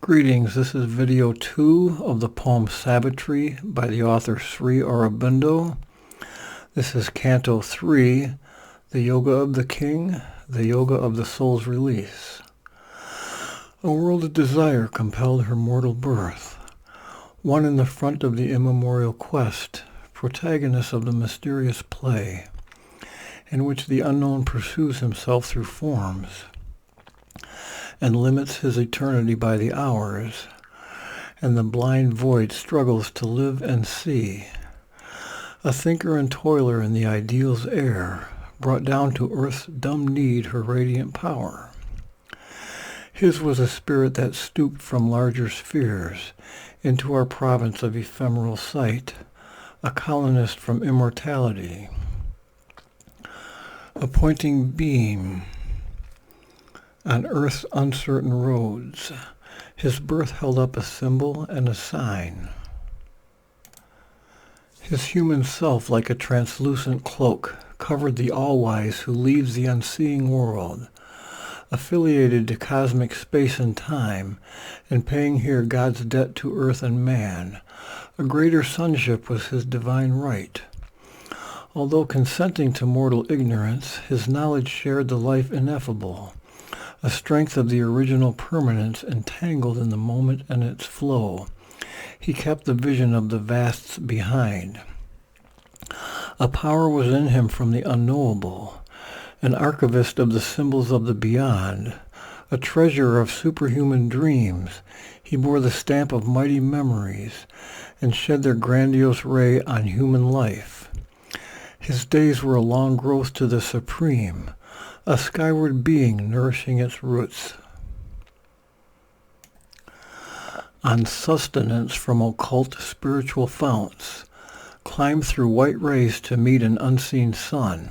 Greetings, this is video 2 of the poem Savitri by the author Sri Aurobindo. This is Canto 3, the Yoga of the King, the Yoga of the Soul's Release. A world of desire compelled her mortal birth, one in the front of the immemorial quest, protagonist of the mysterious play, in which the unknown pursues himself through forms, and limits his eternity by the hours, and the blind void struggles to live and see. A thinker and toiler in the ideal's air, brought down to earth's dumb need her radiant power. His was a spirit that stooped from larger spheres into our province of ephemeral sight, a colonist from immortality, a pointing beam on earth's uncertain roads. His birth held up a symbol and a sign. His human self, like a translucent cloak, covered the all-wise who leads the unseeing world, affiliated to cosmic space and time, and paying here God's debt to earth and man. A greater sonship was his divine right. Although consenting to mortal ignorance, his knowledge shared the life ineffable, a strength of the original permanence entangled in the moment and its flow. He kept the vision of the vasts behind. A power was in him from the unknowable, an archivist of the symbols of the beyond, a treasurer of superhuman dreams. He bore the stamp of mighty memories and shed their grandiose ray on human life. His days were a long growth to the supreme, a skyward being nourishing its roots on sustenance from occult spiritual founts, climbed through white rays to meet an unseen sun.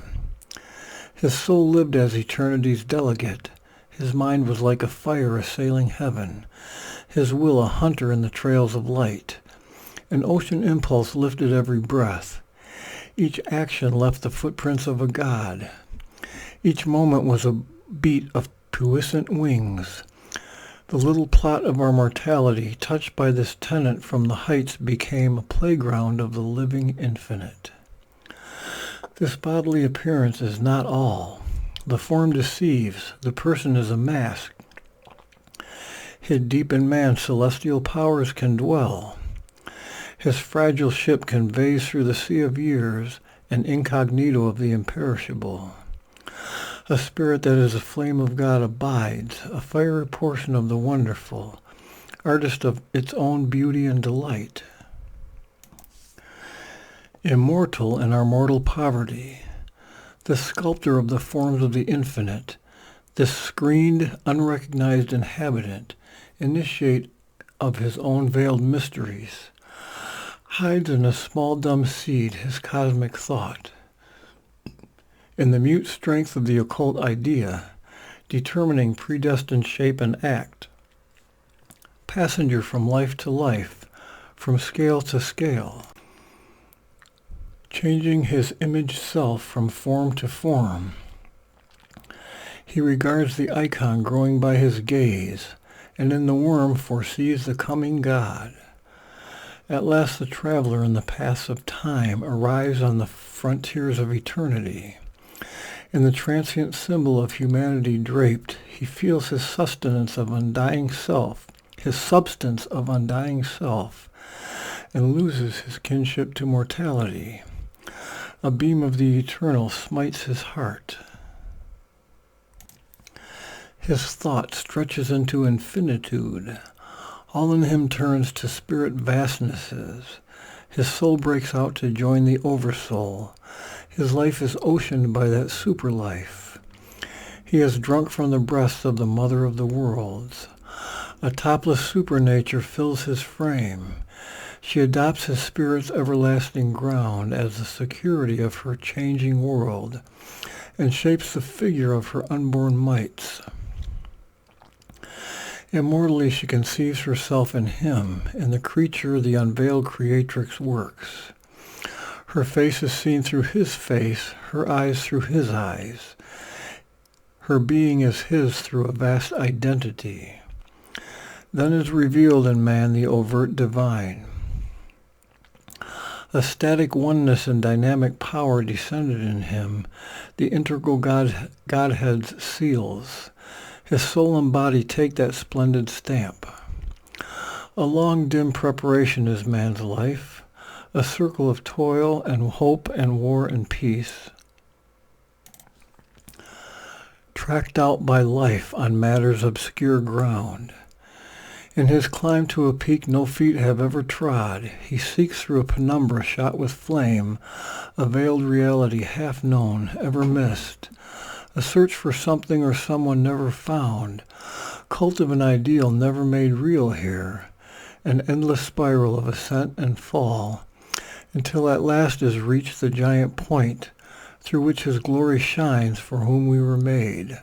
His soul lived as eternity's delegate. His mind was like a fire assailing heaven, his will a hunter in the trails of light. An ocean impulse lifted every breath. Each action left the footprints of a god. Each moment was a beat of puissant wings. The little plot of our mortality, touched by this tenant from the heights, became a playground of the living infinite. This bodily appearance is not all. The form deceives. The person is a mask. Hid deep in man, celestial powers can dwell. His fragile ship conveys through the sea of years, an incognito of the imperishable. A spirit that is a flame of God abides, a fiery portion of the wonderful, artist of its own beauty and delight. Immortal in our mortal poverty, the sculptor of the forms of the infinite, this screened, unrecognized inhabitant, initiate of his own veiled mysteries, hides in a small dumb seed his cosmic thought. In the mute strength of the occult idea, determining predestined shape and act, passenger from life to life, from scale to scale, changing his image self from form to form. He regards the icon growing by his gaze, and in the worm foresees the coming God. At last the traveler in the paths of time arrives on the frontiers of eternity. In the transient symbol of humanity draped, he feels his sustenance of undying self, his substance of undying self, and loses his kinship to mortality. A beam of the eternal smites his heart. His thought stretches into infinitude. All in him turns to spirit vastnesses. His soul breaks out to join the oversoul. His life is oceaned by that super life. He has drunk from the breasts of the mother of the worlds. A topless supernature fills his frame. She adopts his spirit's everlasting ground as the security of her changing world, and shapes the figure of her unborn mites. Immortally she conceives herself in him, in the creature the unveiled creatrix works. Her face is seen through his face, her eyes through his eyes. Her being is his through a vast identity. Then is revealed in man the overt divine. A static oneness and dynamic power descended in him, the integral Godhead's seals. His soul and body take that splendid stamp. A long dim preparation is man's life, a circle of toil and hope and war and peace, tracked out by life on matter's obscure ground. In his climb to a peak no feet have ever trod, he seeks through a penumbra shot with flame, a veiled reality half known, ever missed, a search for something or someone never found, cult of an ideal never made real here, an endless spiral of ascent and fall, until at last is reached the giant point through which his glory shines for whom we were made,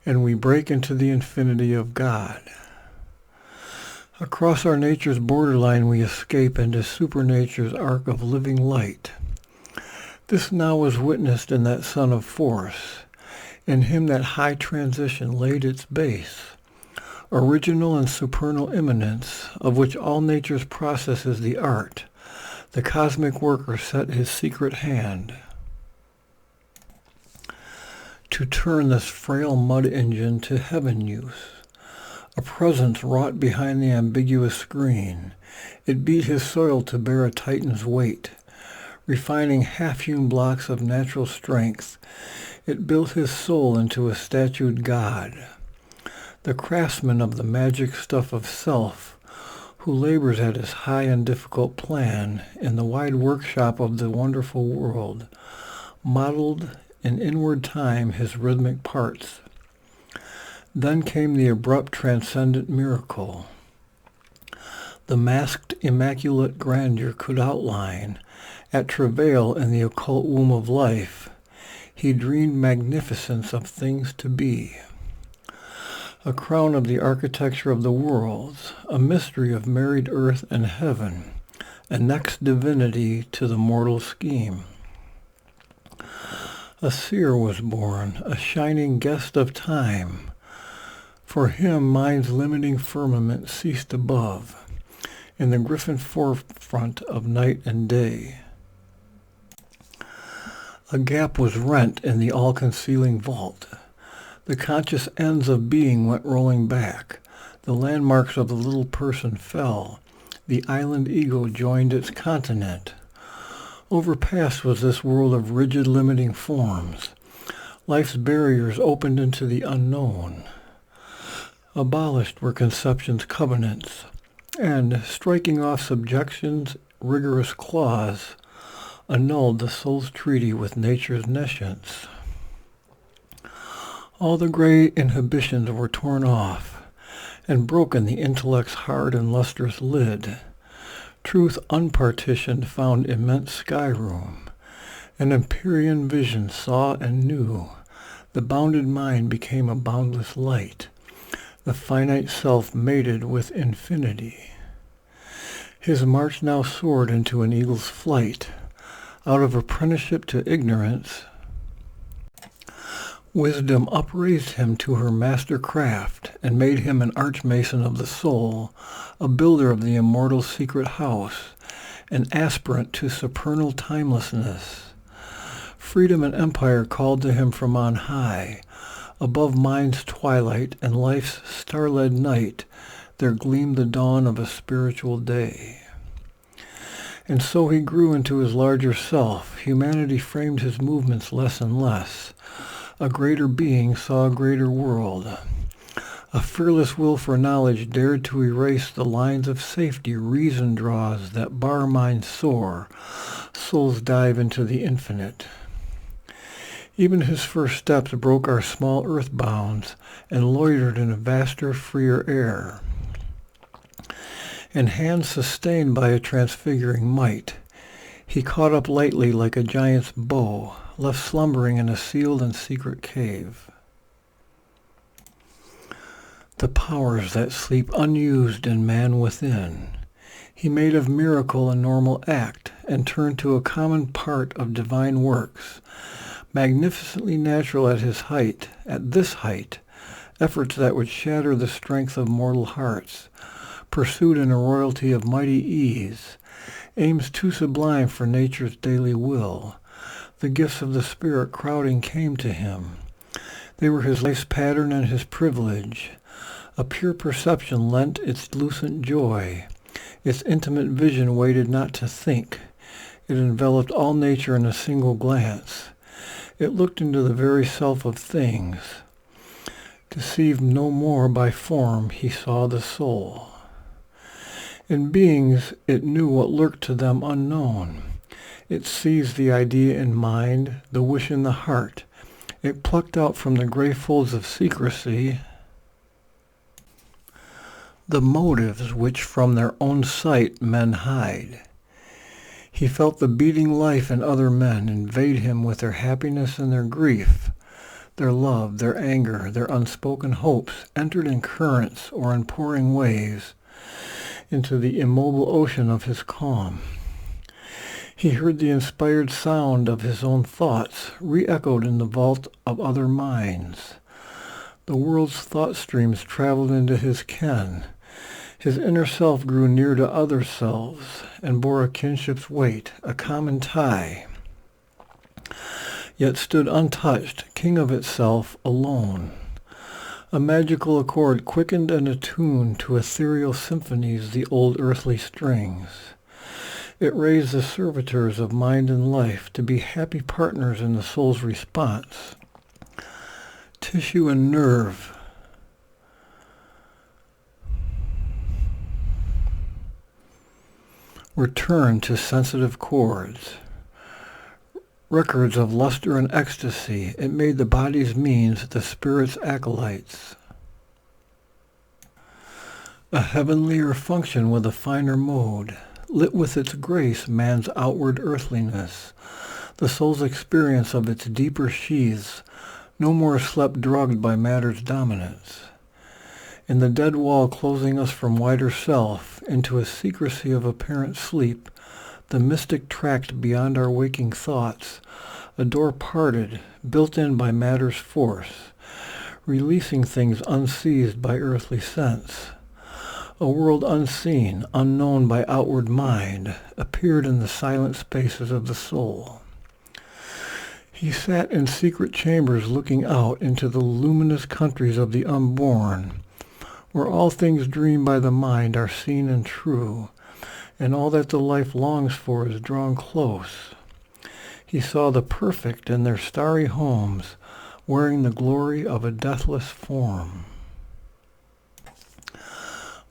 and we break into the infinity of God. Across our nature's borderline we escape into supernature's arc of living light. This now was witnessed in that son of force. In him that high transition laid its base, original and supernal immanence, of which all nature's process is the art. The cosmic worker set his secret hand to turn this frail mud engine to heaven use. A presence wrought behind the ambiguous screen. It beat his soil to bear a Titan's weight. Refining half-hewn blocks of natural strength, it built his soul into a statued God. The craftsman of the magic stuff of self, who labors at his high and difficult plan in the wide workshop of the wonderful world, modeled in inward time his rhythmic parts. Then came the abrupt transcendent miracle. The masked immaculate grandeur could outline, at travail in the occult womb of life, he dreamed magnificence of things to be. A crown of the architecture of the worlds, a mystery of married earth and heaven, a next divinity to the mortal scheme. A seer was born, a shining guest of time. For him mind's limiting firmament ceased above, in the griffin forefront of night and day. A gap was rent in the all-concealing vault. The conscious ends of being went rolling back. The landmarks of the little person fell. The island ego joined its continent. Overpassed was this world of rigid limiting forms. Life's barriers opened into the unknown. Abolished were conception's covenants, and, striking off subjection's rigorous clause, annulled the soul's treaty with nature's nescience. All the gray inhibitions were torn off, and broken the intellect's hard and lustrous lid. Truth unpartitioned found immense sky room. An Empyrean vision saw and knew. The bounded mind became a boundless light. The finite self mated with infinity. His march now soared into an eagle's flight. Out of apprenticeship to ignorance, wisdom upraised him to her master craft and made him an archmason of the soul, a builder of the immortal secret house, an aspirant to supernal timelessness. Freedom and empire called to him from on high. Above mind's twilight and life's star-led night, there gleamed the dawn of a spiritual day. And so he grew into his larger self. Humanity framed his movements less and less. A greater being saw a greater world. A fearless will for knowledge dared to erase the lines of safety reason draws that bar minds soar. Souls dive into the infinite. Even his first steps broke our small earth bounds and loitered in a vaster, freer air. And hands sustained by a transfiguring might, he caught up lightly like a giant's bow, left slumbering in a sealed and secret cave. The powers that sleep unused in man within, he made of miracle a normal act, and turned to a common part of divine works, magnificently natural at his height, at this height, efforts that would shatter the strength of mortal hearts, pursued in a royalty of mighty ease, aims too sublime for nature's daily will. The gifts of the Spirit crowding came to him. They were his life's pattern and his privilege. A pure perception lent its lucent joy. Its intimate vision waited not to think. It enveloped all nature in a single glance. It looked into the very self of things. Deceived no more by form, he saw the soul. In beings, it knew what lurked to them unknown. It seized the idea in mind, the wish in the heart. It plucked out from the gray folds of secrecy the motives which from their own sight men hide. He felt the beating life in other men invade him with their happiness and their grief. Their love, their anger, their unspoken hopes entered in currents or in pouring waves into the immobile ocean of his calm. He heard the inspired sound of his own thoughts re-echoed in the vault of other minds. The world's thought streams traveled into his ken. His inner self grew near to other selves and bore a kinship's weight, a common tie, yet stood untouched, king of itself, alone. A magical accord quickened and attuned to ethereal symphonies the old earthly strings. It raised the servitors of mind and life to be happy partners in the soul's response. Tissue and nerve were turned to sensitive chords. Records of luster and ecstasy, it made the body's means the spirit's acolytes. A heavenlier function with a finer mode, lit with its grace man's outward earthliness, the soul's experience of its deeper sheaths, no more slept drugged by matter's dominance. In the dead wall closing us from wider self, into a secrecy of apparent sleep, the mystic tracked beyond our waking thoughts, a door parted, built in by matter's force, releasing things unseized by earthly sense. A world unseen, unknown by outward mind, appeared in the silent spaces of the soul. He sat in secret chambers looking out into the luminous countries of the unborn, where all things dreamed by the mind are seen and true, and all that the life longs for is drawn close. He saw the perfect in their starry homes, wearing the glory of a deathless form.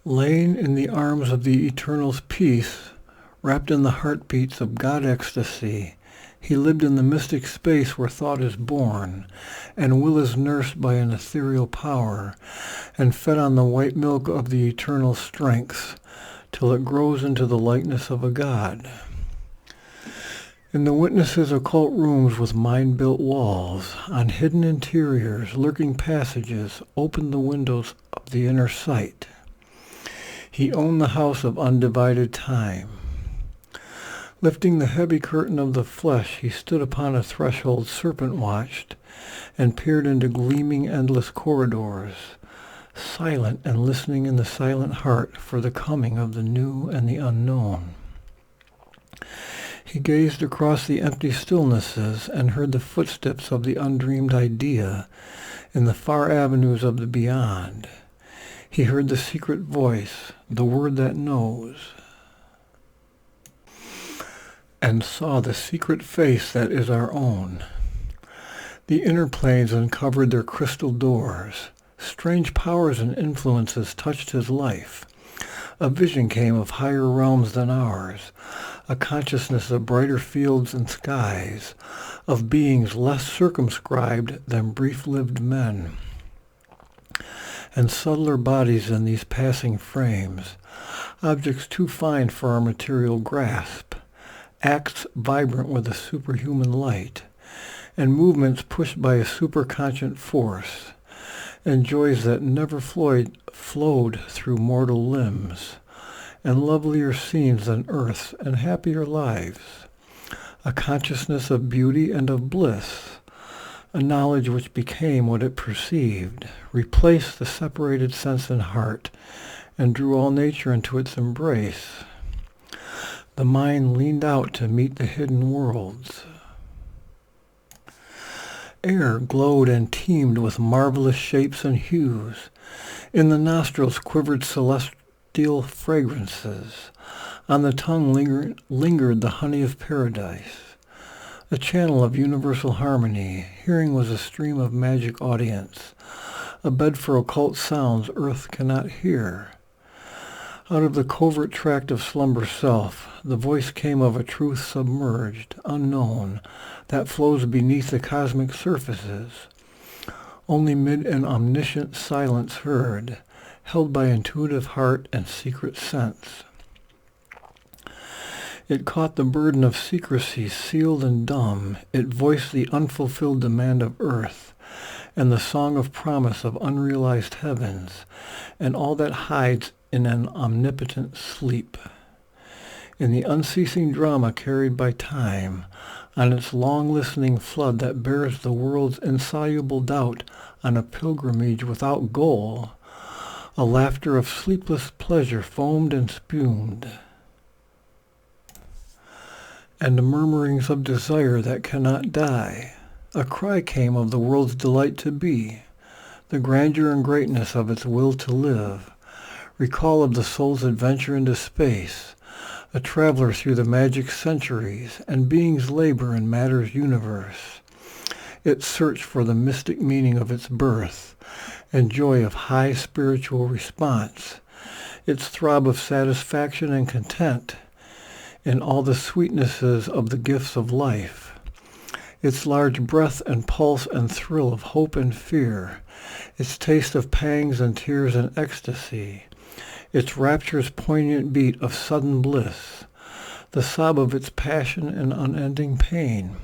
Laying in the arms of the Eternal's peace, wrapped in the heartbeats of God ecstasy, he lived in the mystic space where thought is born, and will is nursed by an ethereal power, and fed on the white milk of the eternal strength, till it grows into the likeness of a god. In the witness's occult rooms with mind-built walls, on hidden interiors, lurking passages, opened the windows of the inner sight. He owned the house of undivided time. Lifting the heavy curtain of the flesh, he stood upon a threshold serpent-watched, and peered into gleaming endless corridors, silent and listening in the silent heart for the coming of the new and the unknown. He gazed across the empty stillnesses and heard the footsteps of the undreamed idea in the far avenues of the beyond. He heard the secret voice, the word that knows, and saw the secret face that is our own. The inner planes uncovered their crystal doors. Strange powers and influences touched his life. A vision came of higher realms than ours, a consciousness of brighter fields and skies, of beings less circumscribed than brief-lived men, and subtler bodies than these passing frames, objects too fine for our material grasp, acts vibrant with a superhuman light, and movements pushed by a superconscient force, and joys that never flowed through mortal limbs, and lovelier scenes than earth's, and happier lives, a consciousness of beauty and of bliss, a knowledge which became what it perceived, replaced the separated sense and heart, and drew all nature into its embrace. The mind leaned out to meet the hidden worlds. Air glowed and teemed with marvelous shapes and hues. In the nostrils quivered celestial fragrances. On the tongue lingered the honey of paradise. A channel of universal harmony. Hearing was a stream of magic audience, a bed for occult sounds earth cannot hear. Out of the covert tract of slumber self, the voice came of a truth submerged, unknown, that flows beneath the cosmic surfaces. Only mid an omniscient silence heard, held by intuitive heart and secret sense. It caught the burden of secrecy sealed and dumb. It voiced the unfulfilled demand of earth, and the song of promise of unrealized heavens, and all that hides in an omnipotent sleep. In the unceasing drama carried by time, on its long listening flood that bears the world's insoluble doubt on a pilgrimage without goal, a laughter of sleepless pleasure foamed and spumed, and the murmurings of desire that cannot die. A cry came of the world's delight to be, the grandeur and greatness of its will to live, recall of the soul's adventure into space, a traveler through the magic centuries, and being's labor in matter's universe, its search for the mystic meaning of its birth, and joy of high spiritual response, its throb of satisfaction and content, in all the sweetnesses of the gifts of life, its large breath and pulse and thrill of hope and fear, its taste of pangs and tears and ecstasy, its rapture's poignant beat of sudden bliss, the sob of its passion and unending pain,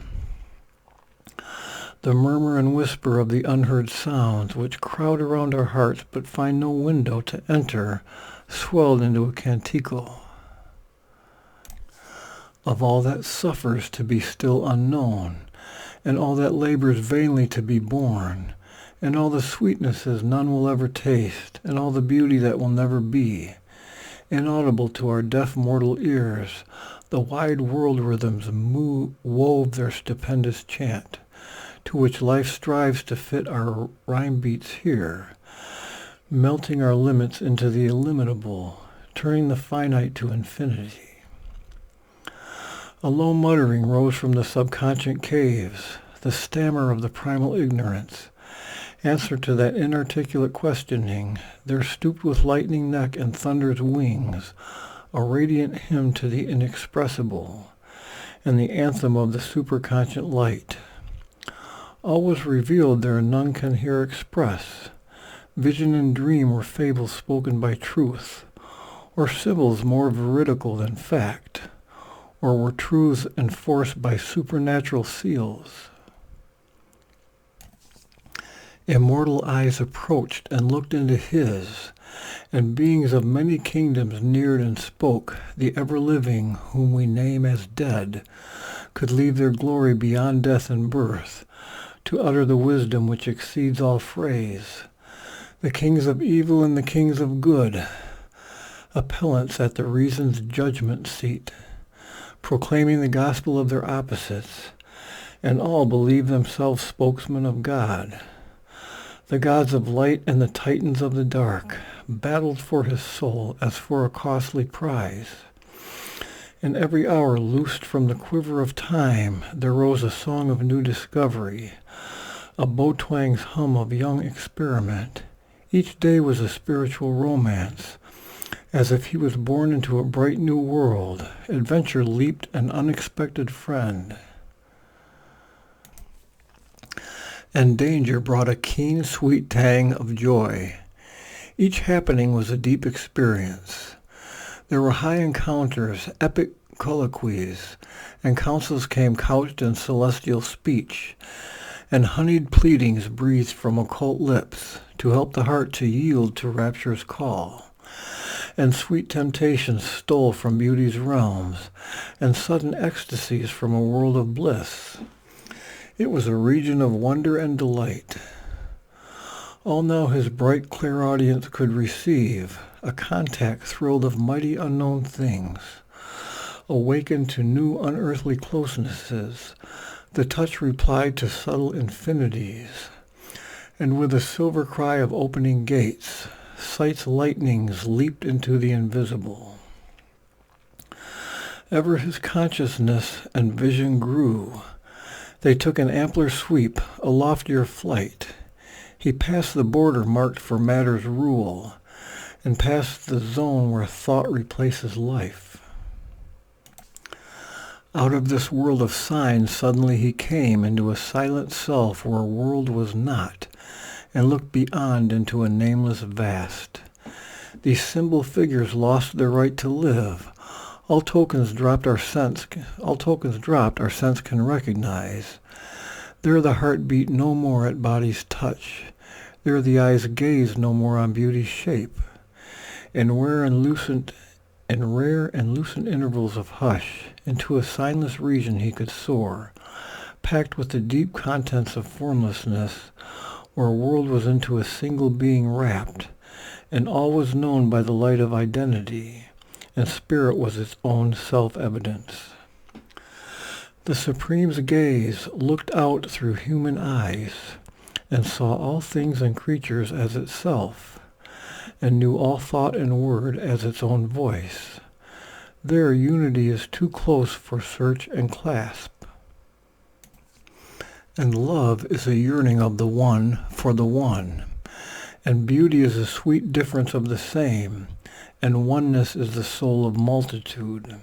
the murmur and whisper of the unheard sounds which crowd around our hearts but find no window to enter, swelled into a canticle of all that suffers to be still unknown, and all that labors vainly to be born, and all the sweetnesses none will ever taste, and all the beauty that will never be. Inaudible to our deaf mortal ears, the wide world rhythms wove their stupendous chant, to which life strives to fit our rhyme beats here, melting our limits into the illimitable, turning the finite to infinity. A low muttering rose from the subconscious caves, the stammer of the primal ignorance. Answer to that inarticulate questioning, there stooped with lightning neck and thunder's wings, a radiant hymn to the inexpressible, and the anthem of the superconscious light. All was revealed there none can here express. Vision and dream were fables spoken by truth, or symbols more veridical than fact, or were truths enforced by supernatural seals. Immortal eyes approached and looked into his, and beings of many kingdoms neared and spoke. The ever-living, whom we name as dead, could leave their glory beyond death and birth, to utter the wisdom which exceeds all phrase. The kings of evil and the kings of good, appellants at the reason's judgment seat, proclaiming the gospel of their opposites, and all believe themselves spokesmen of God. The gods of light and the titans of the dark battled for his soul as for a costly prize. In every hour loosed from the quiver of time, there rose a song of new discovery, a bow-twang's hum of young experiment. Each day was a spiritual romance, as if he was born into a bright new world. Adventure leaped an unexpected friend, and danger brought a keen, sweet tang of joy. Each happening was a deep experience. There were high encounters, epic colloquies, and counsels came couched in celestial speech, and honeyed pleadings breathed from occult lips to help the heart to yield to rapture's call. And sweet temptations stole from beauty's realms, and sudden ecstasies from a world of bliss. It was a region of wonder and delight. All now his bright clairaudience could receive, a contact thrilled of mighty unknown things, awakened to new unearthly closenesses. The touch replied to subtle infinities, and with a silver cry of opening gates, sight's lightnings leaped into the invisible. Ever his consciousness and vision grew. They took an ampler sweep, a loftier flight. He passed the border marked for matter's rule, and passed the zone where thought replaces life. Out of this world of signs suddenly he came into a silent self where a world was not, and looked beyond into a nameless vast. These symbol figures lost their right to live. All tokens dropped our sense can recognize. There the heart beat no more at body's touch. There the eyes gaze no more on beauty's shape. In rare and lucent intervals of hush, into a signless region he could soar, packed with the deep contents of formlessness, where a world was into a single being wrapped, and all was known by the light of identity, and spirit was its own self-evidence. The Supreme's gaze looked out through human eyes, and saw all things and creatures as itself, and knew all thought and word as its own voice. There unity is too close for search and clasp, and love is a yearning of the one for the one, and beauty is a sweet difference of the same, and oneness is the soul of multitude.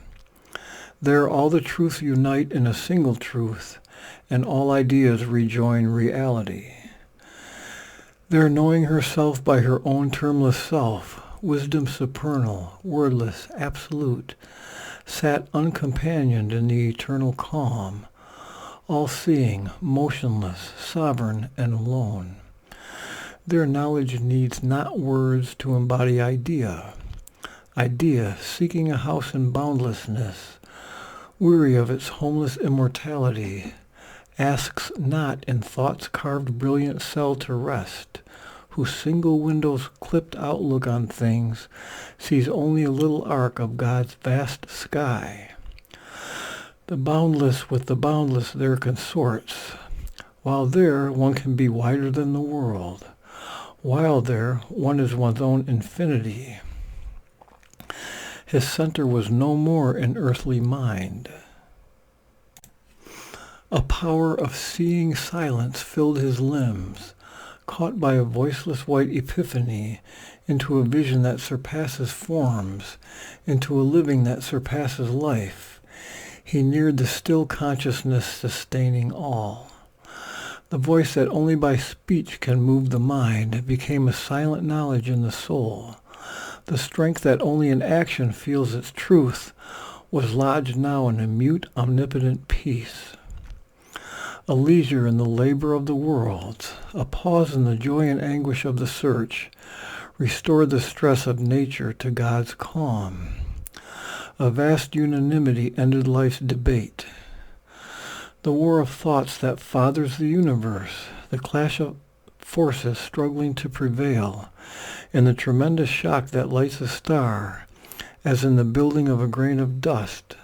There all the truths unite in a single truth, and all ideas rejoin reality. There, knowing herself by her own termless self, wisdom supernal, wordless, absolute, sat uncompanioned in the eternal calm, all-seeing, motionless, sovereign, and alone. Their knowledge needs not words to embody idea. Idea, seeking a house in boundlessness, weary of its homeless immortality, asks not in thought's carved brilliant cell to rest, whose single window's clipped outlook on things sees only a little arc of God's vast sky. The boundless with the boundless there consorts, while there one can be wider than the world, while there one is one's own infinity. His center was no more an earthly mind. A power of seeing silence filled his limbs, caught by a voiceless white epiphany, into a vision that surpasses forms, into a living that surpasses life. He neared the still consciousness sustaining all. The voice that only by speech can move the mind became a silent knowledge in the soul. The strength that only in action feels its truth was lodged now in a mute, omnipotent peace. A leisure in the labor of the world, a pause in the joy and anguish of the search, restored the stress of nature to God's calm. A vast unanimity ended life's debate. The war of thoughts that fathers the universe, the clash of forces struggling to prevail, in the tremendous shock that lights a star, as in the building of a grain of dust.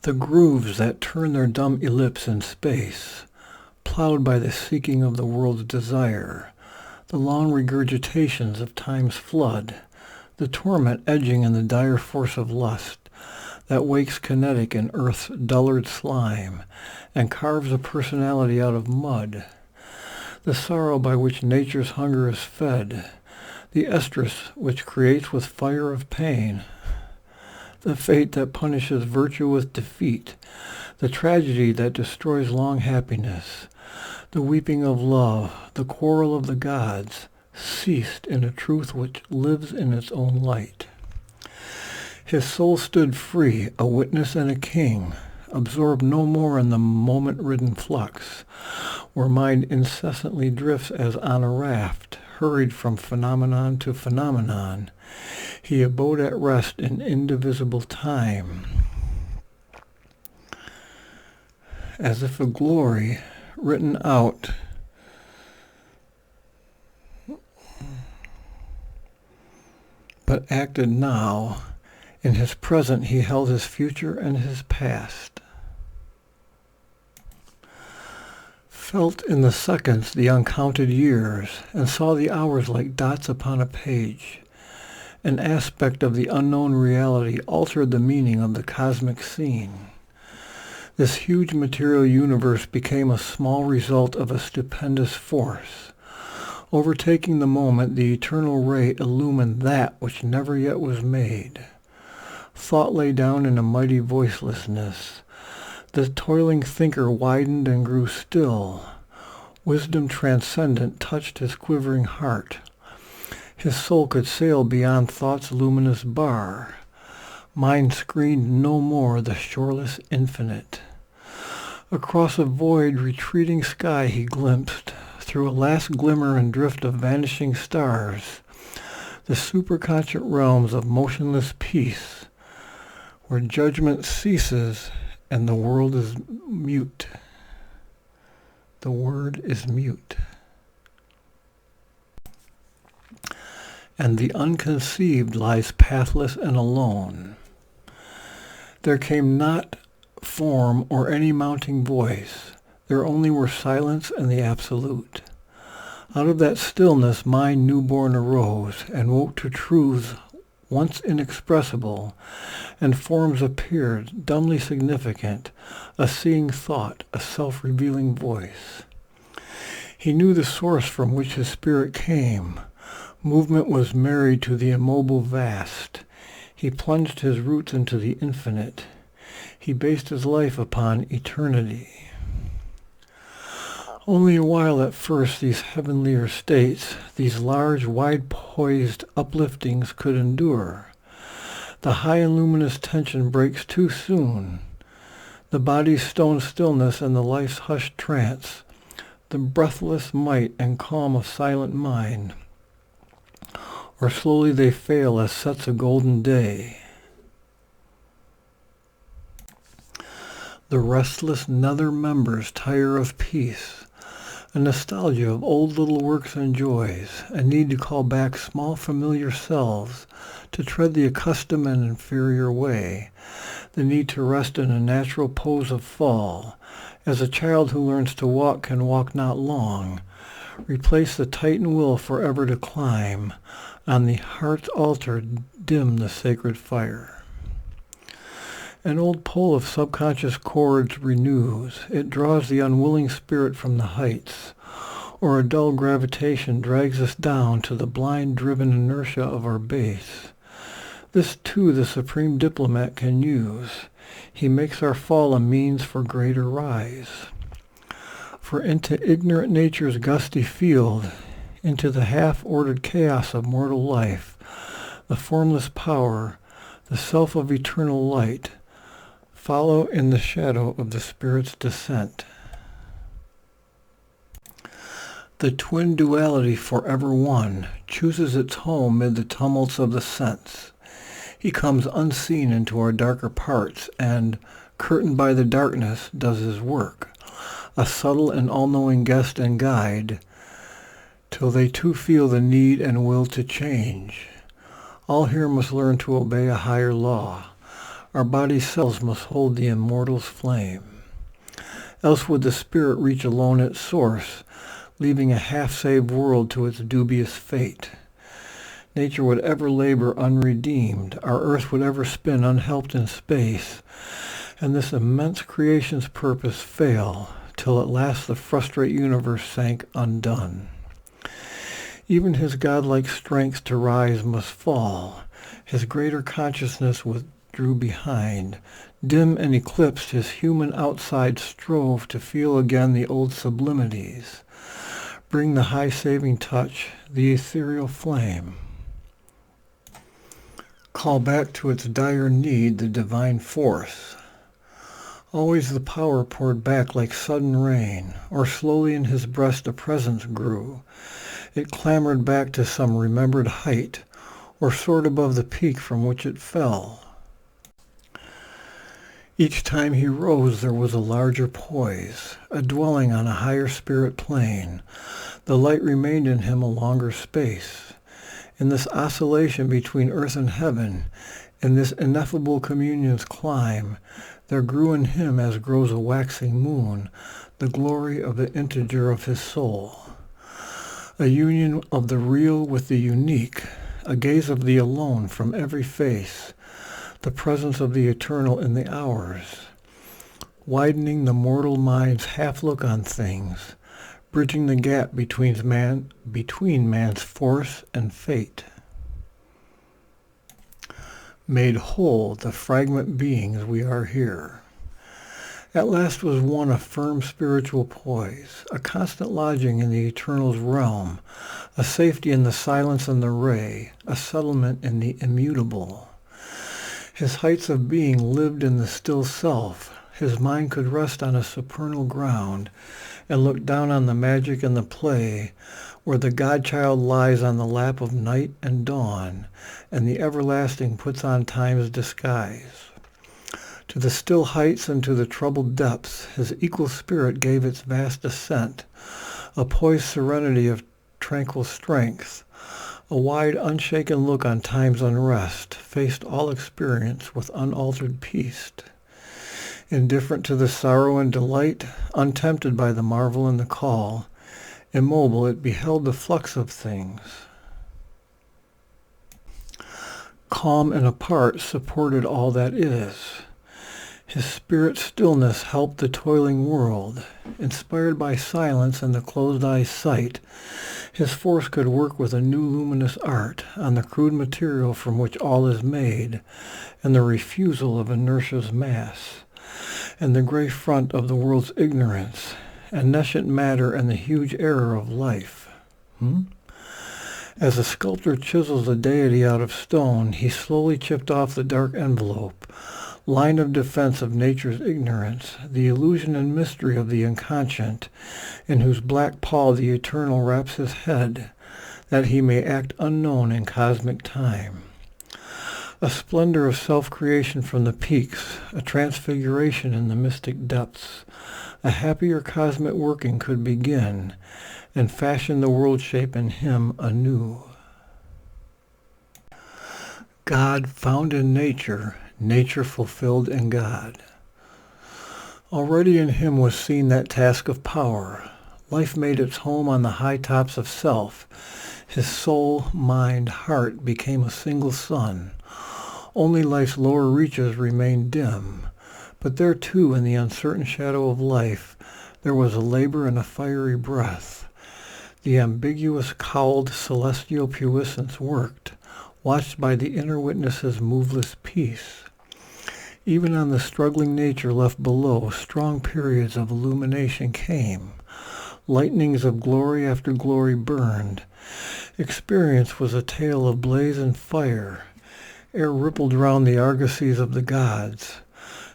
The grooves that turn their dumb ellipse in space, plowed by the seeking of the world's desire, the long regurgitations of time's flood, the torment edging in the dire force of lust, that wakes kinetic in earth's dullard slime, and carves a personality out of mud, the sorrow by which nature's hunger is fed, the estrus which creates with fire of pain, the fate that punishes virtue with defeat, the tragedy that destroys long happiness, the weeping of love, the quarrel of the gods, ceased in a truth which lives in its own light. His soul stood free, a witness and a king, absorbed no more in the moment-ridden flux, where mind incessantly drifts as on a raft, hurried from phenomenon to phenomenon. He abode at rest in indivisible time. as if a glory written out but acted now. In his present he held his future and his past. Felt in the seconds the uncounted years, and saw the hours like dots upon a page. An aspect of the unknown reality altered the meaning of the cosmic scene. This huge material universe became a small result of a stupendous force. Overtaking the moment, the eternal ray illumined that which never yet was made. Thought lay down in a mighty voicelessness. The toiling thinker widened and grew still. Wisdom transcendent touched his quivering heart. His soul could sail beyond thought's luminous bar. Mind screened no more the shoreless infinite. Across a void retreating sky he glimpsed, through a last glimmer and drift of vanishing stars, the superconscious realms of motionless peace, where judgment ceases and the world is mute. The word is mute. And the unconceived lies pathless and alone. There came not form or any mounting voice. There only were silence and the absolute. Out of that stillness mind newborn arose and woke to truths once inexpressible, and forms appeared, dumbly significant, a seeing thought, a self-revealing voice. He knew the source from which his spirit came. Movement was married to the immobile vast. He plunged his roots into the infinite. He based his life upon eternity. Only a while at first these heavenlier states, these large, wide-poised upliftings could endure. The high and luminous tension breaks too soon. The body's stone stillness and the life's hushed trance, the breathless might and calm of silent mind, or slowly they fail as sets a golden day. The restless nether members tire of peace, a nostalgia of old little works and joys, a need to call back small familiar selves, to tread the accustomed and inferior way, the need to rest in a natural pose of fall, as a child who learns to walk can walk not long, replace the tightened will forever to climb, on the heart's altar dim the sacred fire. An old pull of subconscious chords renews. It draws the unwilling spirit from the heights, or a dull gravitation drags us down to the blind-driven inertia of our base. This, too, the supreme diplomat can use. He makes our fall a means for greater rise. For into ignorant nature's gusty field, into the half-ordered chaos of mortal life, the formless power, the self of eternal light, follow in the shadow of the Spirit's descent. The twin duality forever one chooses its home mid the tumults of the sense. He comes unseen into our darker parts and, curtained by the darkness, does his work, a subtle and all-knowing guest and guide, till they too feel the need and will to change. All here must learn to obey a higher law. Our body cells must hold the immortal's flame. Else would the spirit reach alone its source, leaving a half-saved world to its dubious fate. Nature would ever labor unredeemed, our earth would ever spin unhelped in space, and this immense creation's purpose fail, till at last the frustrate universe sank undone. Even his godlike strength to rise must fall. His greater consciousness withdrew behind. Dim and eclipsed, his human outside strove to feel again the old sublimities. Bring the high saving touch, the ethereal flame. Call back to its dire need the divine force. Always the power poured back like sudden rain, or slowly in his breast a presence grew. It clambered back to some remembered height, or soared above the peak from which it fell. Each time he rose there was a larger poise, a dwelling on a higher spirit plane. The light remained in him a longer space. In this oscillation between earth and heaven, in this ineffable communion's climb, there grew in him, as grows a waxing moon, the glory of the integer of his soul. A union of the real with the unique, a gaze of the alone from every face, the presence of the eternal in the hours, widening the mortal mind's half-look on things, bridging the gap between man's force and fate. Made whole the fragment beings we are here. At last was won a firm spiritual poise, a constant lodging in the eternal's realm, a safety in the silence and the ray, a settlement in the immutable. His heights of being lived in the still self. His mind could rest on a supernal ground and look down on the magic and the play, where the godchild lies on the lap of night and dawn, and the everlasting puts on time's disguise. To the still heights and to the troubled depths, his equal spirit gave its vast ascent, a poised serenity of tranquil strength, a wide, unshaken look on time's unrest, faced all experience with unaltered peace. Indifferent to the sorrow and delight, untempted by the marvel and the call, immobile it beheld the flux of things. Calm and apart supported all that is. His spirit's stillness helped the toiling world. Inspired by silence and the closed-eye sight, his force could work with a new luminous art on the crude material from which all is made, and the refusal of inertia's mass, and the gray front of the world's ignorance, and nescient matter and the huge error of life. As a sculptor chisels a deity out of stone, he slowly chipped off the dark envelope, line of defense of nature's ignorance, the illusion and mystery of the inconscient, in whose black pall the eternal wraps his head, that he may act unknown in cosmic time. A splendor of self-creation from the peaks, a transfiguration in the mystic depths, a happier cosmic working could begin, and fashion the world shape in him anew. God found in nature, nature fulfilled in God. Already in him was seen that task of power. Life made its home on the high tops of self. His soul, mind, heart became a single sun. Only life's lower reaches remained dim. But there too, in the uncertain shadow of life, there was a labor and a fiery breath. The ambiguous cowled celestial puissance worked, watched by the inner witness's moveless peace. Even on the struggling nature left below, strong periods of illumination came. Lightnings of glory after glory burned. Experience was a tale of blaze and fire. Air rippled round the argosies of the gods.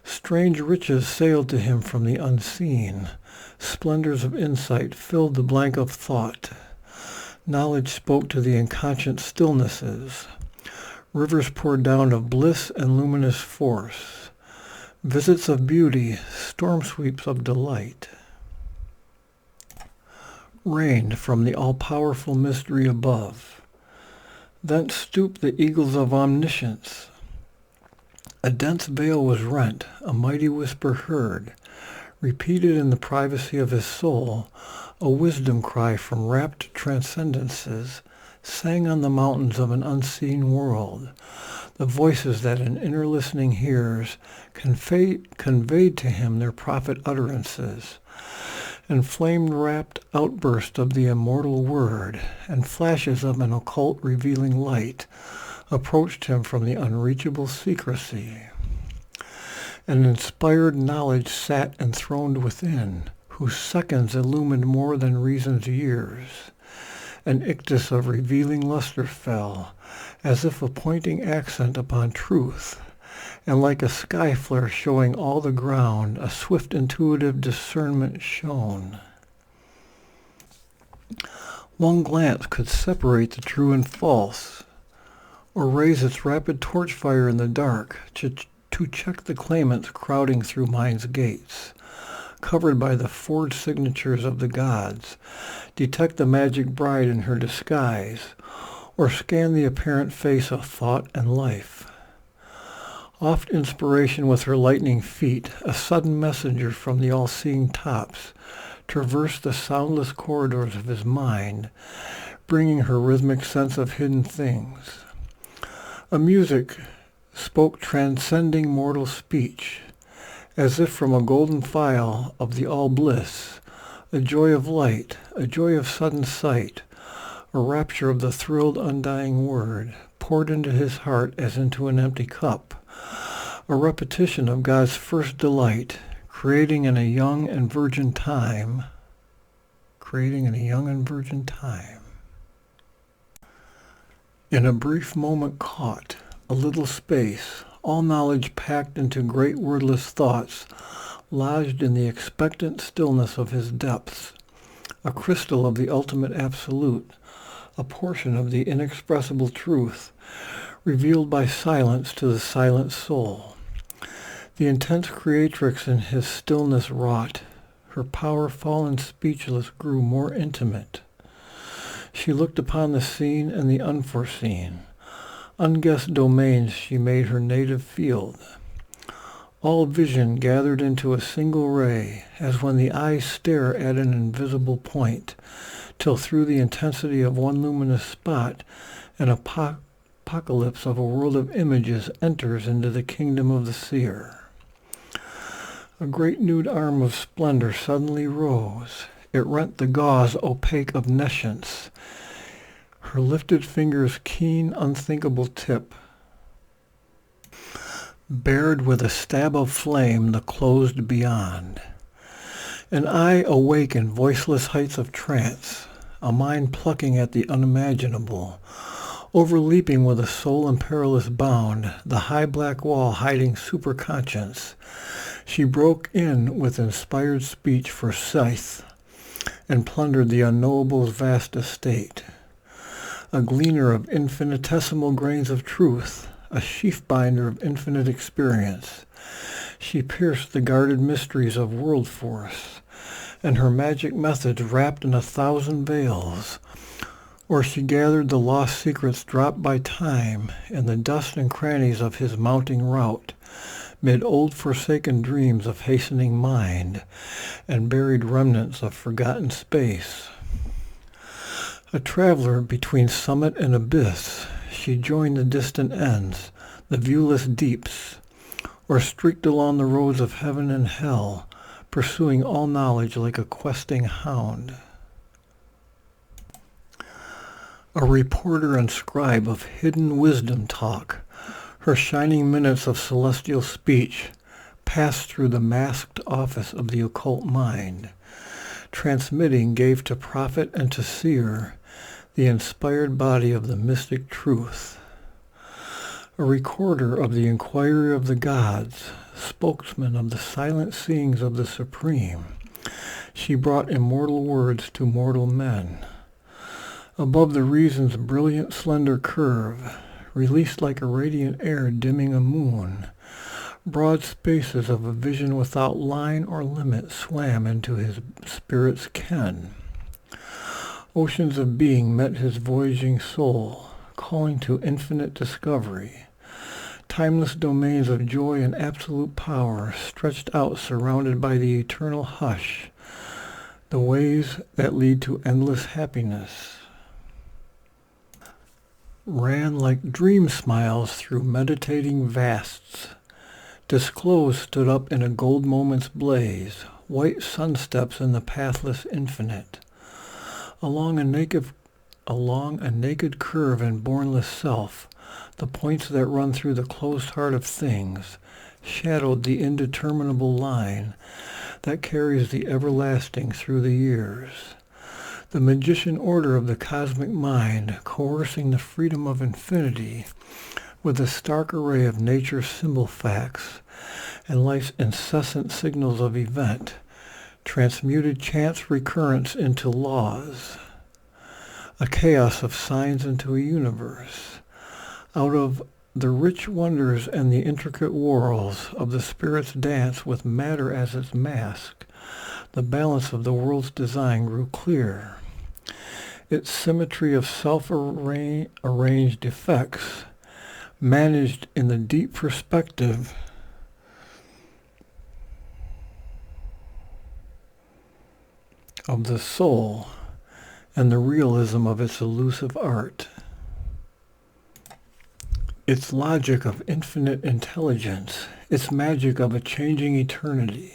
Strange riches sailed to him from the unseen. Splendors of insight filled the blank of thought. Knowledge spoke to the inconscient stillnesses. Rivers poured down of bliss and luminous force. Visits of beauty, storm sweeps of delight, rained from the all-powerful mystery above. Thence stooped the eagles of omniscience. A dense veil was rent, a mighty whisper heard, repeated in the privacy of his soul, a wisdom cry from rapt transcendences, sang on the mountains of an unseen world. The voices that an inner listening hears conveyed to him their prophet utterances, and flame-wrapped outburst of the immortal word, and flashes of an occult revealing light approached him from the unreachable secrecy. An inspired knowledge sat enthroned within, whose seconds illumined more than reason's years. An ictus of revealing luster fell, as if a pointing accent upon truth, and like a sky flare showing all the ground, a swift intuitive discernment shone. One glance could separate the true and false, or raise its rapid torch fire in the dark, to to check the claimants crowding through mind's gates, covered by the forged signatures of the gods, detect the magic bride in her disguise, or scan the apparent face of thought and life. Oft inspiration with her lightning feet, a sudden messenger from the all-seeing tops, traversed the soundless corridors of his mind, bringing her rhythmic sense of hidden things. A music spoke transcending mortal speech, as if from a golden phial of the all-bliss, a joy of light, a joy of sudden sight, a rapture of the thrilled undying word, poured into his heart as into an empty cup, a repetition of God's first delight, creating in a young and virgin time. In a brief moment caught, a little space, all knowledge packed into great wordless thoughts, lodged in the expectant stillness of his depths, a crystal of the ultimate absolute, a portion of the inexpressible truth, revealed by silence to the silent soul. The intense creatrix in his stillness wrought, her power fallen speechless grew more intimate. She looked upon the seen and the unforeseen. Unguessed domains she made her native field. All vision gathered into a single ray, as when the eyes stare at an invisible point, till through the intensity of one luminous spot, an apocalypse of a world of images enters into the kingdom of the seer. A great nude arm of splendor suddenly rose. It rent the gauze opaque of nescience. Her lifted finger's keen, unthinkable tip bared with a stab of flame the closed beyond. An eye awake in voiceless heights of trance, a mind plucking at the unimaginable, overleaping with a soul in perilous bound, the high black wall hiding superconscience. She broke in with inspired speech for scythe, and plundered the unknowable's vast estate. A gleaner of infinitesimal grains of truth, a sheaf-binder of infinite experience, she pierced the guarded mysteries of world force, and her magic methods wrapped in 1,000 veils, or she gathered the lost secrets dropped by time in the dust and crannies of his mounting route, mid old forsaken dreams of hastening mind, and buried remnants of forgotten space. A traveler between summit and abyss, she joined the distant ends, the viewless deeps, or streaked along the roads of heaven and hell, pursuing all knowledge like a questing hound. A reporter and scribe of hidden wisdom talk, her shining minutes of celestial speech passed through the masked office of the occult mind, transmitting gave to prophet and to seer the inspired body of the mystic truth. A recorder of the inquiry of the gods, spokesman of the silent seeings of the Supreme, she brought immortal words to mortal men. Above the reason's brilliant slender curve, released like a radiant air dimming a moon, broad spaces of a vision without line or limit swam into his spirit's ken. Oceans of being met his voyaging soul, calling to infinite discovery. Timeless domains of joy and absolute power stretched out surrounded by the eternal hush, the ways that lead to endless happiness. Ran like dream smiles through meditating vasts. Disclosed stood up in a gold moment's blaze, white sunsteps in the pathless infinite. Along a naked curve in bornless self, the points that run through the closed heart of things, shadowed the indeterminable line that carries the everlasting through the years. The magician order of the cosmic mind, coercing the freedom of infinity with a stark array of nature's symbol facts and life's incessant signals of event, transmuted chance recurrence into laws, a chaos of signs into a universe. Out of The rich wonders and the intricate whorls of the spirit's dance with matter as its mask, the balance of the world's design grew clear. Its symmetry of self-arranged effects, managed in the deep perspective of the soul and the realism of its elusive art. Its logic of infinite intelligence, its magic of a changing eternity.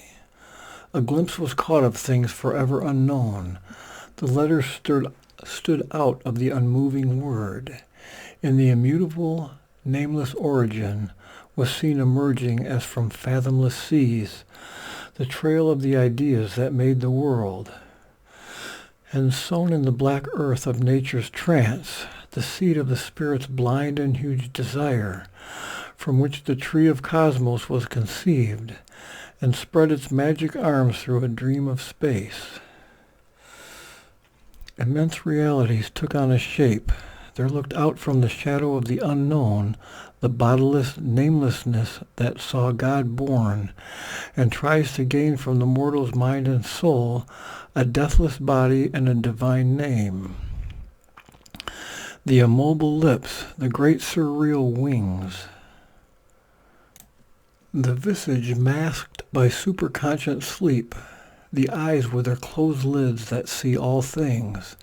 A glimpse was caught of things forever unknown. The letters stood out of the unmoving word. In the immutable, nameless origin was seen emerging as from fathomless seas the trail of the ideas that made the world. And sown in the black earth of nature's trance, the seed of the spirit's blind and huge desire, from which the tree of cosmos was conceived, and spread its magic arms through a dream of space. Immense realities took on a shape. There looked out from the shadow of the unknown, the bodiless namelessness that saw God born, and tries to gain from the mortal's mind and soul a deathless body and a divine name. The immobile lips, the great surreal wings, the visage masked by superconscious sleep, the eyes with their closed lids that see all things,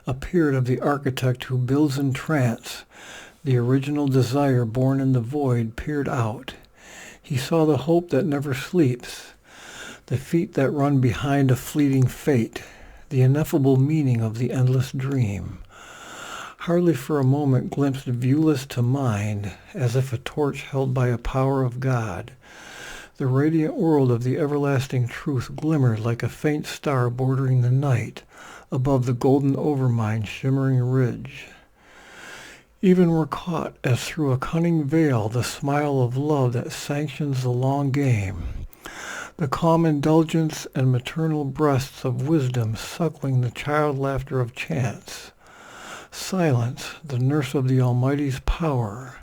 appeared of the architect who builds in trance. The original desire born in the void peered out. He saw the hope that never sleeps, the feet that run behind a fleeting fate, the ineffable meaning of the endless dream. Hardly for a moment glimpsed viewless to mind, as if a torch held by a power of God. The radiant world of the everlasting truth glimmered like a faint star bordering the night, above the golden overmined shimmering ridge. Even were caught, as through a cunning veil, the smile of love that sanctions the long game, the calm indulgence and maternal breasts of wisdom suckling the child laughter of chance. Silence, the nurse of the Almighty's power,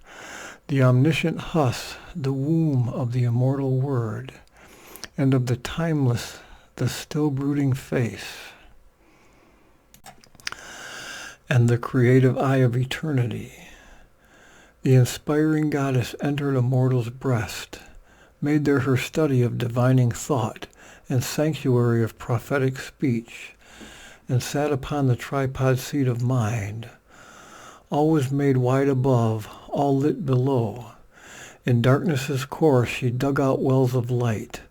the omniscient husk, the womb of the immortal word, and of the timeless, the still brooding face, and the creative eye of eternity. The inspiring goddess entered a mortal's breast, made there her study of divining thought and sanctuary of prophetic speech, and sat upon the tripod seat of mind. All was made wide above, all lit below. In darkness's course she dug out wells of light.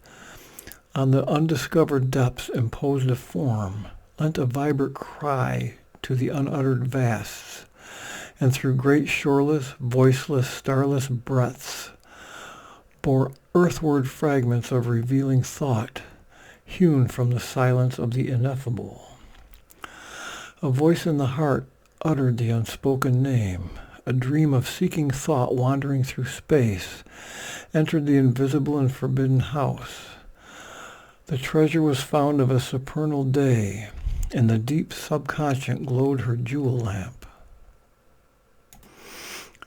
On the undiscovered depths imposed a form, lent a vibrant cry to the unuttered vasts, and through great shoreless, voiceless, starless breadths bore earthward fragments of revealing thought, hewn from the silence of the ineffable. A voice in the heart uttered the unspoken name. A dream of seeking thought wandering through space entered the invisible and forbidden house. The treasure was found of a supernal day. In the deep subconscious glowed her jewel lamp.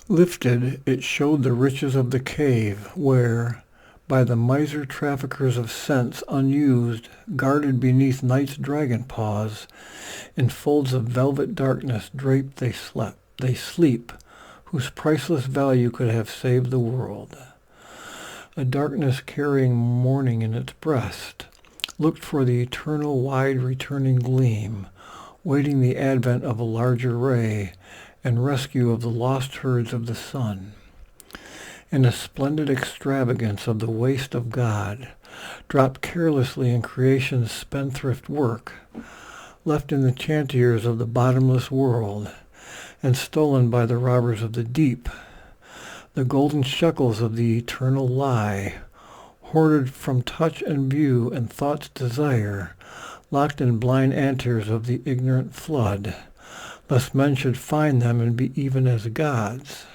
Lifted, it showed the riches of the cave where, by the miser traffickers of sense unused, guarded beneath night's dragon paws, in folds of velvet darkness draped they sleep, whose priceless value could have saved the world. A darkness carrying morning in its breast looked for the eternal wide returning gleam, waiting the advent of a larger ray and rescue of the lost herds of the sun. In a splendid extravagance of the waste of God, dropped carelessly in creation's spendthrift work, left in the chantiers of the bottomless world, and stolen by the robbers of the deep, the golden shekels of the eternal lie, hoarded from touch and view and thought's desire, locked in blind anteres of the ignorant flood, lest men should find them and be even as gods.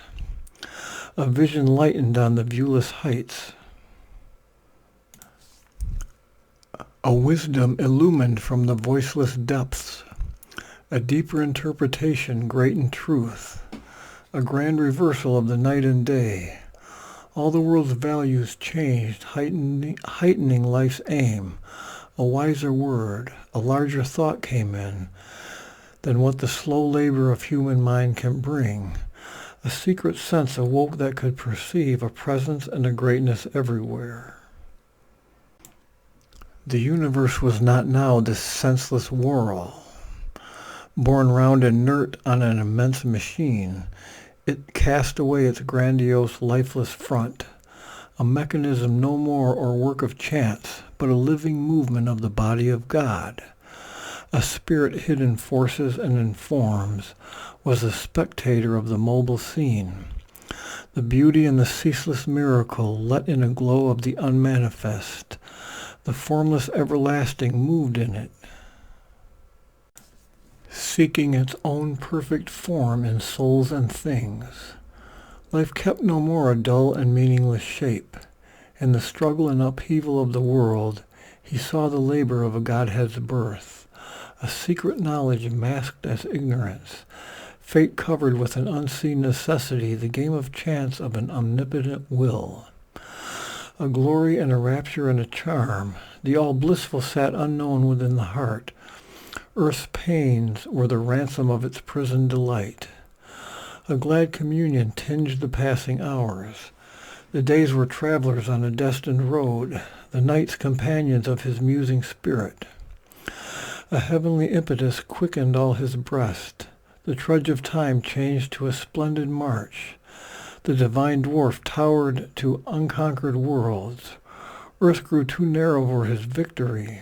A vision lightened on the viewless heights, a wisdom illumined from the voiceless depths, a deeper interpretation great in truth, a grand reversal of the night and day. All the world's values changed, heightening life's aim. A wiser word, a larger thought came in than what the slow labor of human mind can bring. A secret sense awoke that could perceive a presence and a greatness everywhere. The universe was not now this senseless whirl, borne round inert on an immense machine. It cast away its grandiose, lifeless front, a mechanism no more or work of chance, but a living movement of the body of God. A spirit hid in forces and in forms was a spectator of the mobile scene. The beauty and the ceaseless miracle let in a glow of the unmanifest. The formless everlasting moved in it, seeking its own perfect form in souls and things. Life kept no more a dull and meaningless shape. In the struggle and upheaval of the world, he saw the labor of a Godhead's birth, a secret knowledge masked as ignorance, fate covered with an unseen necessity, the game of chance of an omnipotent will. A glory and a rapture and a charm, the all-blissful sat unknown within the heart. Earth's pains were the ransom of its prisoned delight. A glad communion tinged the passing hours. The days were travelers on a destined road, the nights companions of his musing spirit. A heavenly impetus quickened all his breast. The trudge of time changed to a splendid march. The divine dwarf towered to unconquered worlds. Earth grew too narrow for his victory,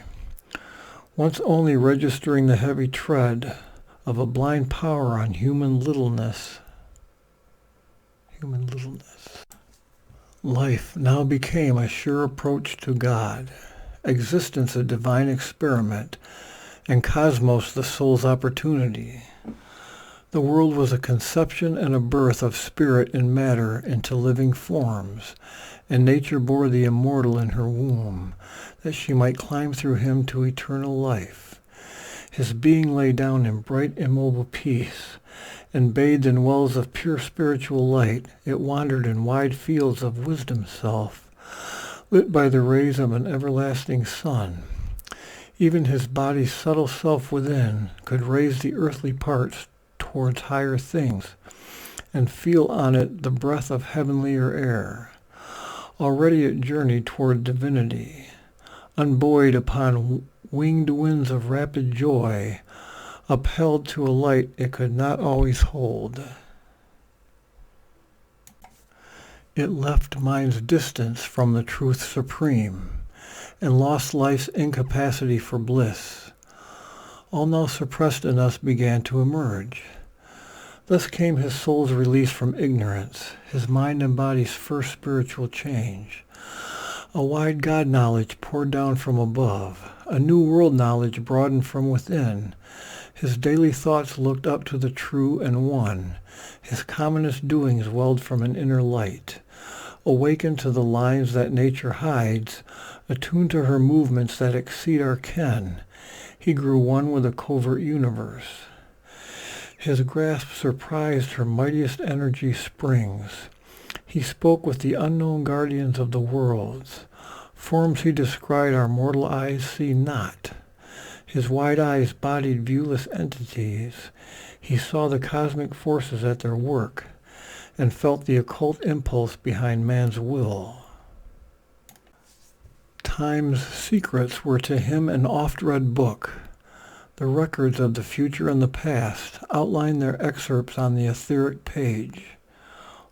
once only registering the heavy tread of a blind power on human littleness. Life now became a sure approach to God, existence a divine experiment, and cosmos the soul's opportunity. The world was a conception and a birth of spirit and matter into living forms, and nature bore the immortal in her womb, that she might climb through him to eternal life. His being lay down in bright immobile peace, and bathed in wells of pure spiritual light, it wandered in wide fields of wisdom's self, lit by the rays of an everlasting sun. Even his body's subtle self within could raise the earthly parts towards higher things, and feel on it the breath of heavenlier air. Already it journeyed toward divinity, unbuoyed upon winged winds of rapid joy, upheld to a light it could not always hold. It left mind's distance from the truth supreme, and lost life's incapacity for bliss. All now suppressed in us began to emerge. Thus came his soul's release from ignorance, his mind and body's first spiritual change. A wide God knowledge poured down from above, a new world knowledge broadened from within. His daily thoughts looked up to the true and one. His commonest doings welled from an inner light. Awakened to the lines that nature hides, attuned to her movements that exceed our ken, he grew one with a covert universe. His grasp surprised her mightiest energy springs. He spoke with the unknown guardians of the worlds. Forms he descried our mortal eyes see not. His wide eyes bodied viewless entities. He saw the cosmic forces at their work, and felt the occult impulse behind man's will. Time's secrets were to him an oft-read book. The records of the future and the past outlined their excerpts on the etheric page.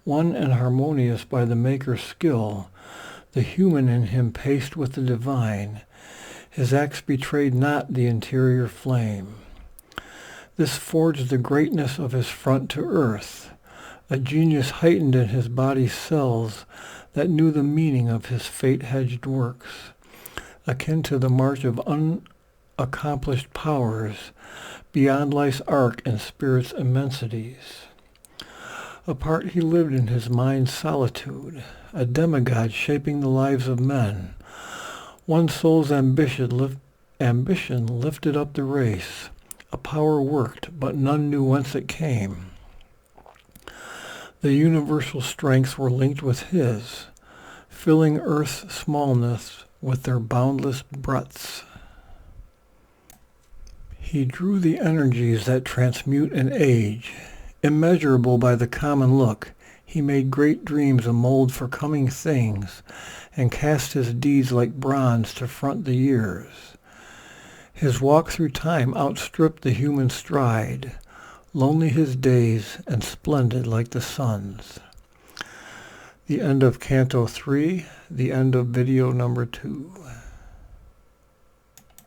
One and harmonious by the Maker's skill, the human in him paced with the divine. His acts betrayed not the interior flame. This forged the greatness of his front to earth, a genius heightened in his body's cells that knew the meaning of his fate-hedged works, akin to the march of unaccomplished powers beyond life's arc and spirit's immensities. Apart he lived in his mind's solitude, a demigod shaping the lives of men. One soul's ambition lifted up the race. A power worked, but none knew whence it came. The universal strengths were linked with his, filling Earth's smallness with their boundless breadths. He drew the energies that transmute and age. Immeasurable by the common look, he made great dreams a mold for coming things, and cast his deeds like bronze to front the years. His walk through time outstripped the human stride, lonely his days and splendid like the sun's. The end of Canto 3, the end of video number 2.